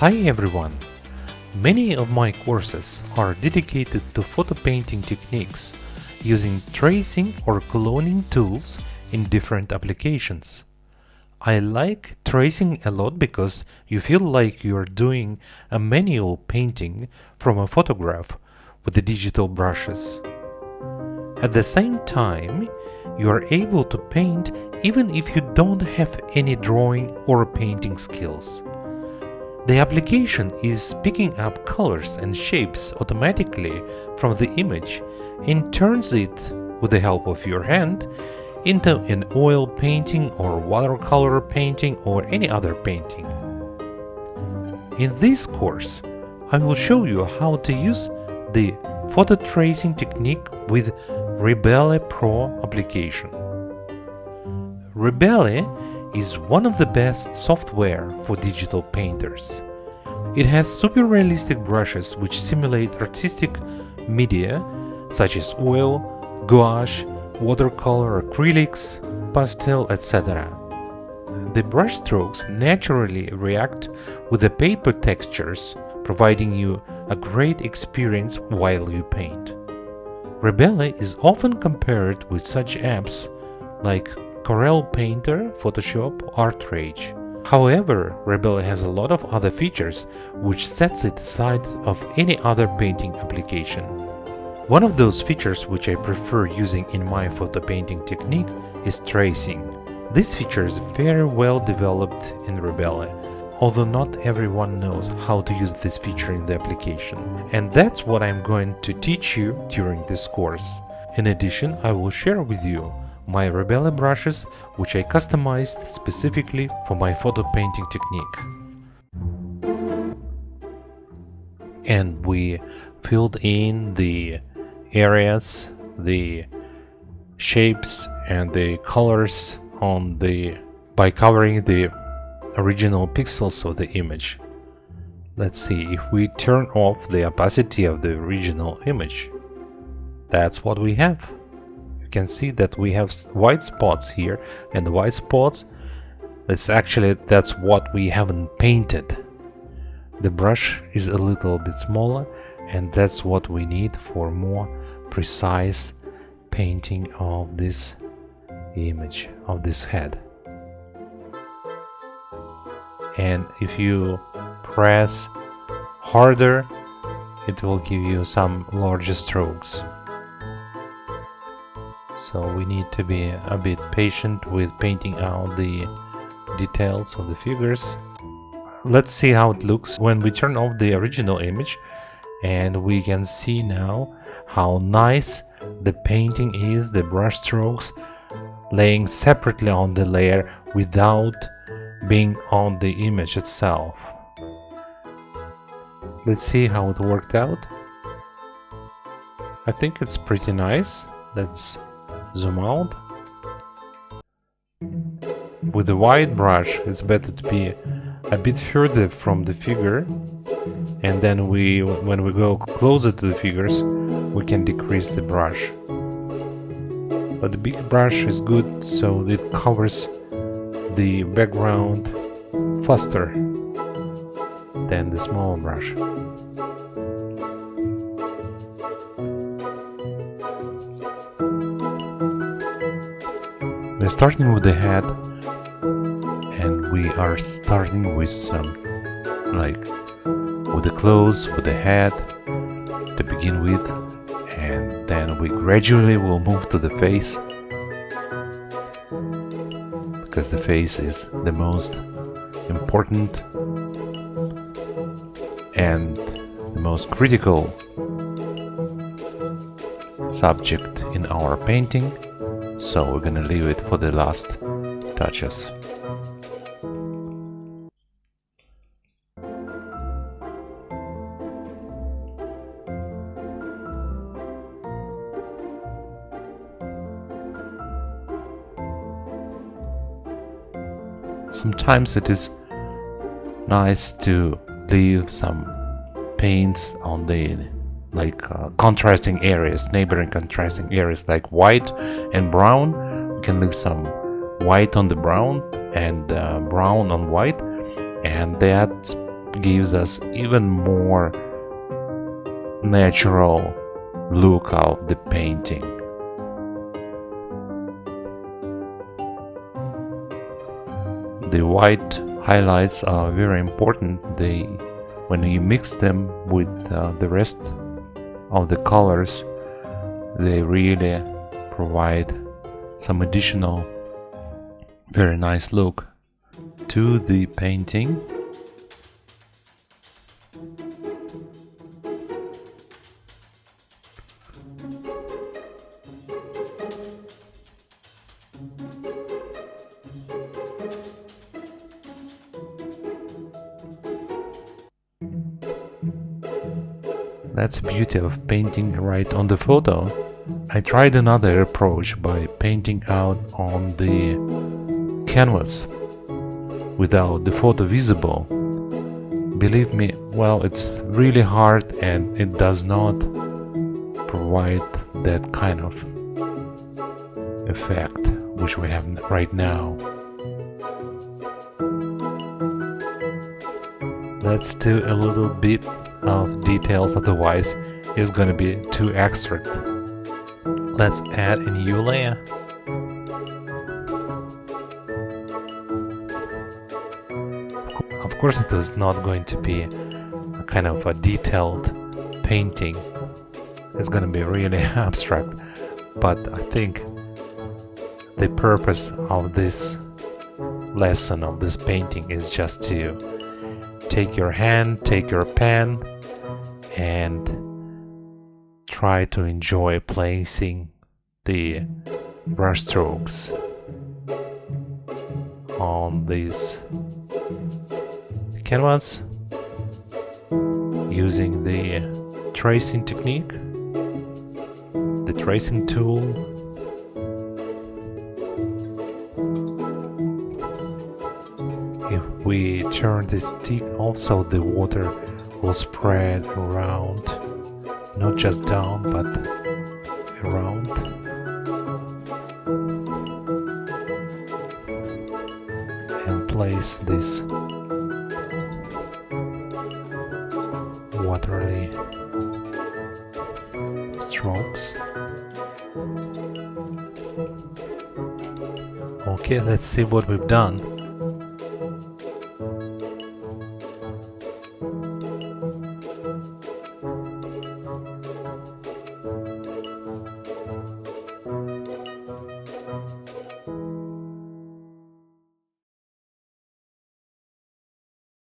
Hi everyone! Many of my courses are dedicated to photo painting techniques using tracing or cloning tools in different applications. I like tracing a lot because you feel like you're doing a manual painting from a photograph with the digital brushes. At the same time, you are able to paint even if you don't have any drawing or painting skills. The application is picking up colors and shapes automatically from the image and turns it, with the help of your hand, into an oil painting or watercolor painting or any other painting. In this course, I will show you how to use the photo tracing technique with Rebelle Pro application. Rebelle is one of the best software for digital painters. It has super realistic brushes which simulate artistic media such as oil, gouache, watercolor, acrylics, pastel, etc. The brush strokes naturally react with the paper textures, providing you a great experience while you paint. Rebelle is often compared with such apps like Corel Painter, Photoshop, ArtRage. However, Rebelle has a lot of other features which sets it aside of any other painting application. One of those features which I prefer using in my photo painting technique is tracing. This feature is very well developed in Rebelle, although not everyone knows how to use this feature in the application. And that's what I'm going to teach you during this course. In addition, I will share with you my Rebelle brushes which I customized specifically for my photo painting technique. And we filled in the areas, the shapes and the colors by covering the original pixels of the image. Let's see, if we turn off the opacity of the original image, that's what we have. Can see that we have white spots here, and the white spots, that's what we haven't painted. The brush is a little bit smaller, and that's what we need for more precise painting of this image, of this head. And if you press harder, it will give you some larger strokes. So we need to be a bit patient with painting out the details of the figures. Let's see how it looks when we turn off the original image, and we can see now how nice the painting is, the brush strokes laying separately on the layer without being on the image itself. Let's see how it worked out. I think it's pretty nice. Let's zoom out. With the white brush, it's better to be a bit further from the figure, and then when we go closer to the figures, we can decrease the brush. But the big brush is good, so it covers the background faster than the small brush. We're starting with the head, and we are starting with some, with the clothes, with the head to begin with, and then we gradually will move to the face, because the face is the most important and the most critical subject in our painting. So we're gonna leave it for the last touches. Sometimes it is nice to leave some paints on the contrasting areas, neighboring contrasting areas like white and brown. We can leave some white on the brown and brown on white, and that gives us even more natural look of the painting. The white highlights are very important. When you mix them with the rest of the colors, they really provide some additional very nice look to the painting. That's the beauty of painting right on the photo. I tried another approach by painting out on the canvas without the photo visible. Believe me, well, it's really hard and it does not provide that kind of effect which we have right now. Let's do a little bit of details, otherwise it's gonna be too abstract. Let's add a new layer. Of course it is not going to be a kind of a detailed painting. It's gonna be really abstract, but I think the purpose of this lesson, of this painting, is just to take your hand, take your pen, and try to enjoy placing the brush strokes on this canvas using the tracing technique, the tracing tool. If we turn the stick, also the water will spread around, not just down but around. And place this watery strokes. Okay, let's see what we've done.